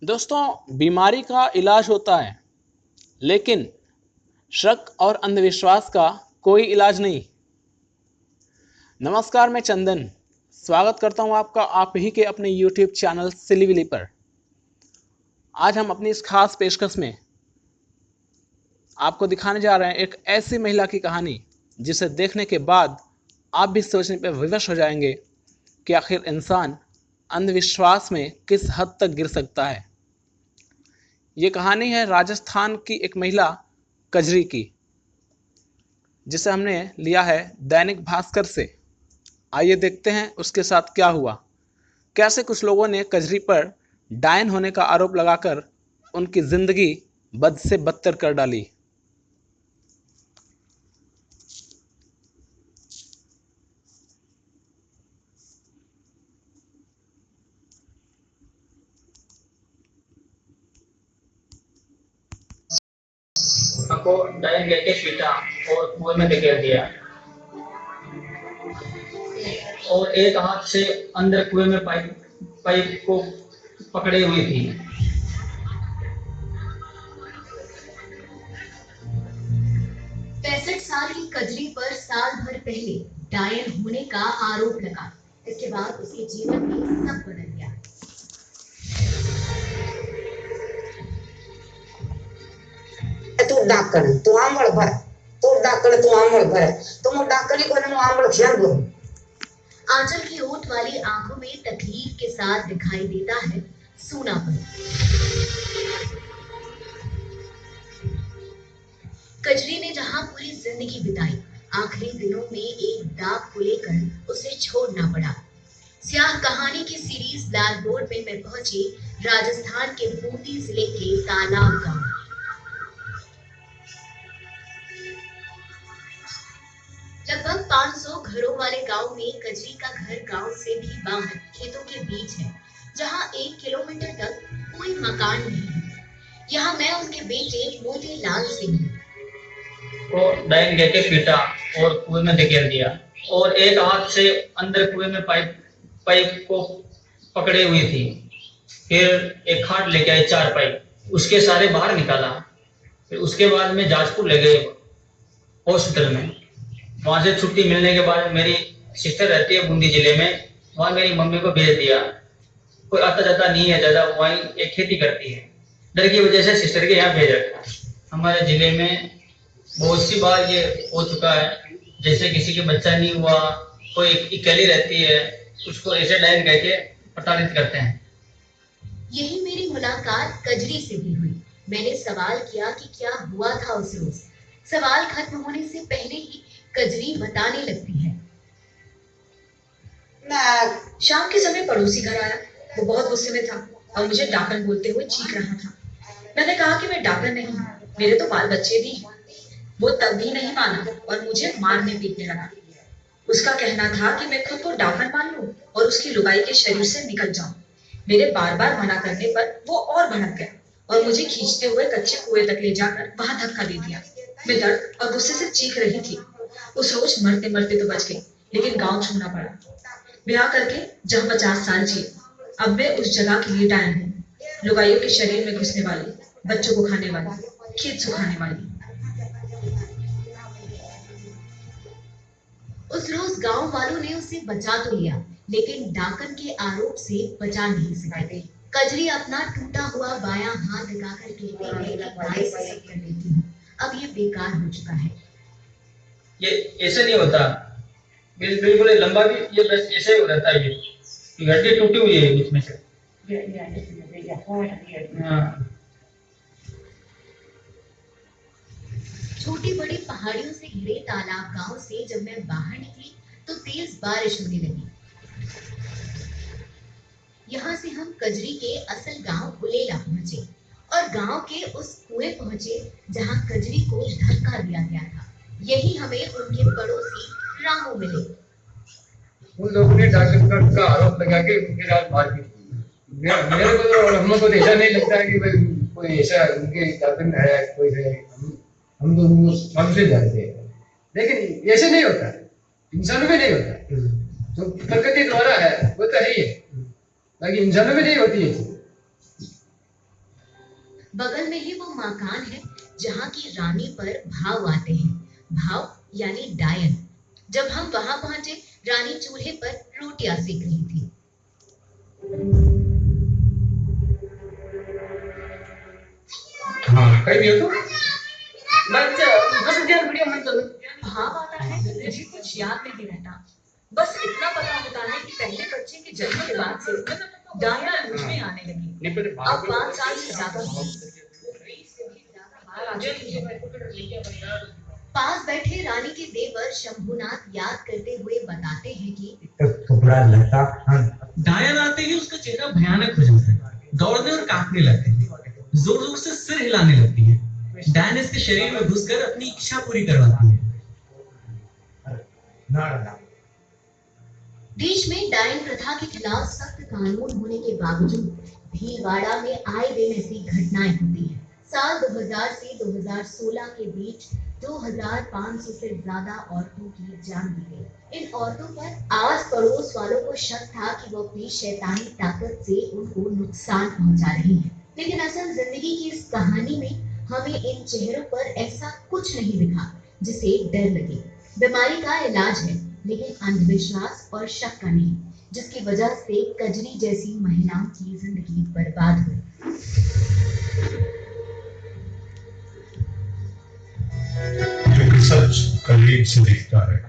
दोस्तों, बीमारी का इलाज होता है, लेकिन शक और अंधविश्वास का कोई इलाज नहीं। नमस्कार, मैं चंदन स्वागत करता हूं आपका आप ही के अपने YouTube चैनल सिलीविली पर। आज हम अपनी इस खास पेशकश में आपको दिखाने जा रहे हैं एक ऐसी महिला की कहानी जिसे देखने के बाद आप भी सोचने पर विवश हो जाएंगे कि आखिर इंसान अंधविश्वास में किस हद तक गिर सकता है। ये कहानी है राजस्थान की एक महिला कजरी की, जिसे हमने लिया है दैनिक भास्कर से। आइए देखते हैं उसके साथ क्या हुआ। कैसे कुछ लोगों ने कजरी पर डायन होने का आरोप लगाकर उनकी जिंदगी बद से बदतर कर डाली। को डायन लेके पीटा और कुएं में धकेल दिया और एक हाथ से अंदर कुएं में पाइप पाइप को पकड़े हुई थी। 65 साल की कजरी पर साल भर पहले डायन होने का आरोप लगा। इसके बाद उसके जीवन में सब बदल गया। तू डाकण तू आंबळ भर तू डाकण तू आंबळ भर तुम डाकणी कोने आंबळ खियान दो। आंचल की ओट वाली आंखों में तकलीफ के साथ दिखाई देता है सूनापन। कजरी ने जहां पूरी जिंदगी बिताई, आखिरी दिनों में एक दाग को लेकर उसे छोड़ना पड़ा। स्याह कहानी की सीरीज ब्लैक बोर्ड में मैं पहुंची राजस्थान के बूंदी जिले के तालाब गांव। लगभग 500 घरों वाले गांव में कजरी का घर गांव से भी बाहर खेतों के बीच है, जहां 1 किलोमीटर तक कोई मकान नहीं है। यहाँ मैं उनके बेटे मोतीलाल सिंह को डायन लेके पीटा और कुएं में धकेल दिया और एक हाथ से अंदर कुएं में पाइप को पकड़े हुई थी। फिर एक खाट लेके आए 4 पाइप, उसके सारे बाहर निकाला। फिर उसके बाद में जाजपुर ले गए हॉस्पिटल में। वहां से छुट्टी मिलने के बाद मेरी सिस्टर रहती है बूंदी जिले में, वहां मेरी मम्मी को भेज दिया। कोई आता जाता नहीं है ज्यादा, वहीं एक खेती करती है। डर की वजह से सिस्टर के यहाँ भेज रखा। हमारे जिले में बहुत सी बार ये हो चुका है, जैसे किसी के बच्चा नहीं हुआ, कोई अकेली रहती है, उसको ऐसे डायन कह के प्रताड़ित करते हैं। यही मेरी मुलाकात कजरी से भी हुई। मैंने सवाल किया कि क्या हुआ था उस रोज। सवाल खत्म होने से पहले ही कजरी बताने लगती है। मैं शाम के समय पड़ोसी घर आया। वो बहुत गुस्से में था और मुझे डाकन बोलते हुए चीख रहा था। मैंने कहा कि मैं डाकन नहीं हूँ, मेरे तो बाल बच्चे भी हैं। वो तब भी नहीं माना और मुझे मारने पीटने लगा। उसका कहना था कि मैं खुद को डाकन मान लूं और उसकी लुगाई के शरीर से निकल जाऊं। मेरे बार बार मना करने पर वो और भड़क गया और मुझे खींचते हुए कच्चे कुएं तक ले जाकर वहां धक्का दे दिया। मैं दर्द और गुस्से से चीख रही थी। उस रोज मरते मरते तो बच गई, लेकिन गांव छोड़ना पड़ा। ब्याह करके जहाँ 50 साल जिए, अब मैं उस जगह के लिए डायन हूँ। लुगाइयों के शरीर में घुसने वाली, बच्चों को खाने वाली, खेत सुखाने वाली। उस रोज गांव वालों ने उसे बचा तो लिया, लेकिन डाकन के आरोप से बचा नहीं सके। कजरी अपना टूटा हुआ बायां हाथ दिखाकर कहती है कि दाएं से सब कर लेती हूँ, अब ये बेकार हो चुका है। ये ऐसे नहीं होता, बिल्कुल लंबा भी, ये बस ऐसे ही हो रहता है। ये हड्डी टूटी हुई है बीच में से। हाँ। छोटी बड़ी पहाड़ियों से घिरे तालाब गांव से जब मैं बाहर निकली तो तेज बारिश होने लगी। यहाँ से हम कजरी के असल गांव गुलेला पहुंचे और गांव के उस कुएं पहुंचे जहां कजरी को धक्का दिया गया था। यही हमें उनके पड़ोसी रामू मिले। उन लोगों ने डाकन का आरोप लगा के उनके साथ मारपीट की। मेरे को तो हमको तो ऐसा नहीं लगता है कि भाई कोई ऐसा उनके डाकन है, कोई है। हम तो उनको हमसे जानते हैं, लेकिन ऐसे नहीं होता है, इंसानों में नहीं होता है। तो प्रकृति द्वारा है वो तो है ही है, बाकी इंसानों में नहीं होती है। बगल में ही वो मकान है जहाँ की रानी पर भाव आते हैं। भाव यानी डायन। जब हम वहां पहुंचे, रानी चूल्हे पर रोटियां सेक रही थी। हाँ कहीं भी हो तो भाव आता है, मुझे कुछ याद नहीं रहता। बस इतना पता होता है कि पहले बच्चे के जन्म के बाद से डायन मुझ में आने लगी। अब 5 साल से ज्यादा बाहर आ चुकी है। पास बैठे रानी के देवर शंभुनाथ याद करते हुए बताते हैं कि डायन आते ही उसका चेहरा भयानक हो जाता है, दौड़ने और कांपने लगते हैं, जोर जोर से सिर हिलाने लगती है। डायन इसके शरीर में घुसकर अपनी इच्छा पूरी करवाती है। देश में डायन प्रथा के खिलाफ सख्त कानून होने के बावजूद भीलवाड़ा में आए दिन ऐसी घटनाएं होती हैं। साल 2000 से 2016 के बीच 2500 से ज्यादा औरतों की जान दी गई। इन औरतों पर आस पड़ोस वालों को शक था कि वो अपनी शैतानी ताकत से उनको नुकसान पहुंचा रही हैं। लेकिन असल जिंदगी की इस कहानी में हमें इन चेहरों पर ऐसा कुछ नहीं दिखा जिसे डर लगे। बीमारी का इलाज है, लेकिन अंधविश्वास और शक का नहीं, जिसकी वजह से कजरी जैसी महिलाओं की जिंदगी बर्बाद हुई। क्योंकि सच करीब से दिखता है।